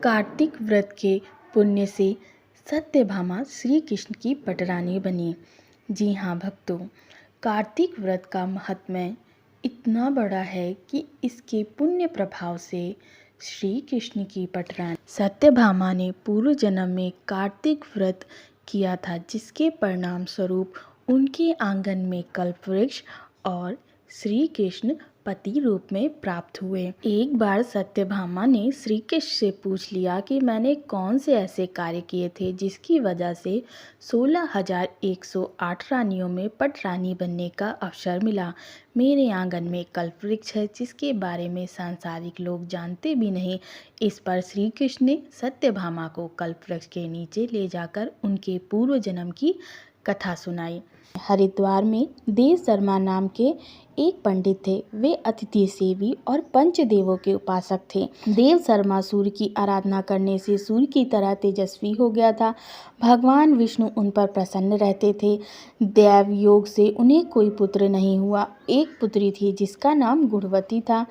कार्तिक व्रत के पुण्य से सत्यभामा श्री कृष्ण की पटरानी बनी। जी हाँ भक्तों, कार्तिक व्रत का महात्म्य इतना बड़ा है कि इसके पुण्य प्रभाव से श्री कृष्ण की पटरानी सत्यभामा ने पूर्व जन्म में कार्तिक व्रत किया था, जिसके परिणाम स्वरूप उनके आंगन में कल्पवृक्ष और श्री कृष्ण पति रूप में प्राप्त हुए। एक बार सत्यभामा ने श्री कृष्ण से पूछ लिया कि मैंने कौन से ऐसे कार्य किए थे जिसकी वजह से 16,108 रानियों में पटरानी बनने का अवसर मिला। मेरे आंगन में कल्पवृक्ष है जिसके बारे में सांसारिक लोग जानते भी नहीं। इस पर श्री कृष्ण ने सत्यभामा को कल्पवृक्ष के नीचे ले जाकर उनके पूर्व जन्म की कथा सुनाई। हरिद्वार में देव शर्मा नाम के एक पंडित थे। वे अतिथि सेवी और पंचदेवों के उपासक थे। देव शर्मा सूर्य की आराधना करने से सूर्य की तरह तेजस्वी हो गया था। भगवान विष्णु उन पर प्रसन्न रहते थे। दैव योग से उन्हें कोई पुत्र नहीं हुआ। एक पुत्री थी जिसका नाम गुणवती था।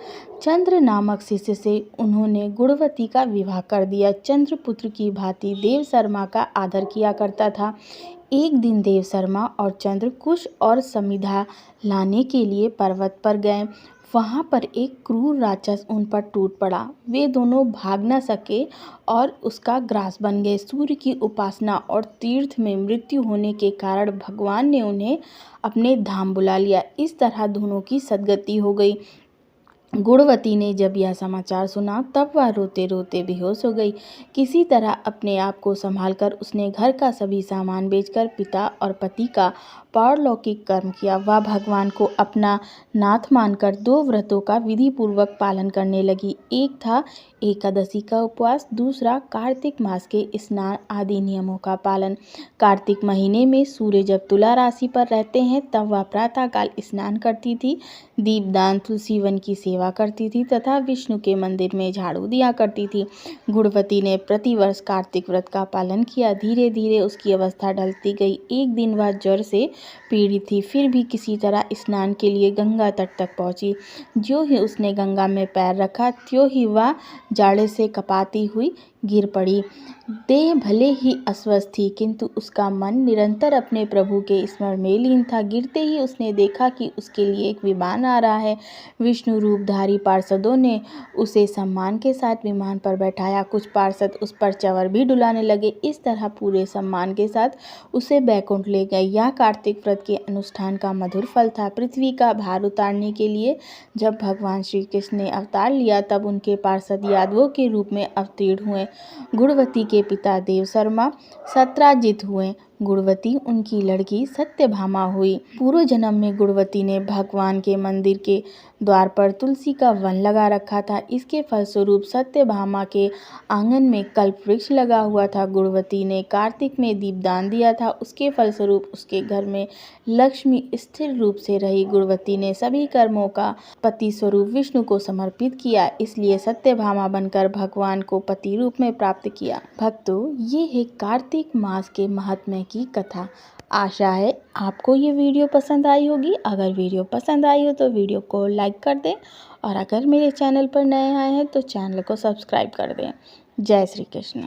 चंद्र नामक शिष्य से उन्होंने गुणवती का विवाह कर दिया। चंद्र पुत्र की भांति देव शर्मा का आदर किया करता था। एक दिन देव शर्मा और चंद्र कुश और समिधा लाने के लिए पर्वत पर गए। वहाँ पर एक क्रूर राक्षस उन पर टूट पड़ा। वे दोनों भाग न सके और उसका ग्रास बन गए। सूर्य की उपासना और तीर्थ में मृत्यु होने के कारण भगवान ने उन्हें अपने धाम बुला लिया। इस तरह दोनों की सद्गति हो गई। गुणवती ने जब यह समाचार सुना तब वह रोते रोते बेहोश हो गई। किसी तरह अपने आप को संभालकर उसने घर का सभी सामान बेचकर पिता और पति का पारलौकिक कर्म किया। वह भगवान को अपना नाथ मानकर 2 व्रतों का विधि पूर्वक पालन करने लगी। एक था एकादशी का उपवास, दूसरा कार्तिक मास के स्नान आदि नियमों का पालन। कार्तिक महीने में सूर्य जब तुला राशि पर रहते हैं तब वह प्रातःकाल स्नान करती थी, दीपदान, तुलसी वन की सेवा करती थी तथा विष्णु के मंदिर में झाड़ू दिया करती थी। गुणवती ने प्रतिवर्ष कार्तिक व्रत का पालन किया। धीरे धीरे उसकी अवस्था ढलती गई। एक दिन वह ज्वर से पीड़ित थी, फिर भी किसी तरह स्नान के लिए गंगा तट तक पहुंची। ज्यों ही उसने गंगा में पैर रखा त्यों ही वह जाड़े से कपाती हुई गिर पड़ी। देह भले ही अस्वस्थ थी किंतु उसका मन निरंतर अपने प्रभु के स्मरण में लीन था। गिरते ही उसने देखा कि उसके लिए एक विमान आ रहा है। विष्णु रूपधारी पार्षदों ने उसे सम्मान के साथ विमान पर बैठाया। कुछ पार्षद उस पर चंवर भी डुलाने लगे। इस तरह पूरे सम्मान के साथ उसे बैकुंठ ले गए। यह कार्तिक व्रत के अनुष्ठान का मधुर फल था। पृथ्वी का भार उतारने के लिए जब भगवान श्री कृष्ण ने अवतार लिया तब उनके पार्षद यादवों के रूप में अवतीर्ण हुए। गुणवती के पिता देव शर्मा सत्राजित हुए। गुणवती उनकी लड़की सत्यभामा हुई। पूर्व जन्म में गुणवती ने भगवान के मंदिर के द्वार पर तुलसी का वन लगा रखा था। इसके फलस्वरूप सत्यभामा के आंगन में कल्पवृक्ष लगा हुआ था। गुणवती ने कार्तिक में दीपदान दिया था। उसके फलस्वरूप उसके घर में लक्ष्मी स्थिर रूप से रही। गुणवती ने सभी कर्मों का पति स्वरूप विष्णु को समर्पित किया, इसलिए सत्यभामा बनकर भगवान को पति रूप में प्राप्त किया। भक्तों, ये है कार्तिक मास के महात्म्य की कथा। आशा है आपको ये वीडियो पसंद आई होगी। अगर वीडियो पसंद आई हो तो वीडियो को लाइक कर दें और अगर मेरे चैनल पर नए आए हैं तो चैनल को सब्सक्राइब कर दें। जय श्री कृष्ण।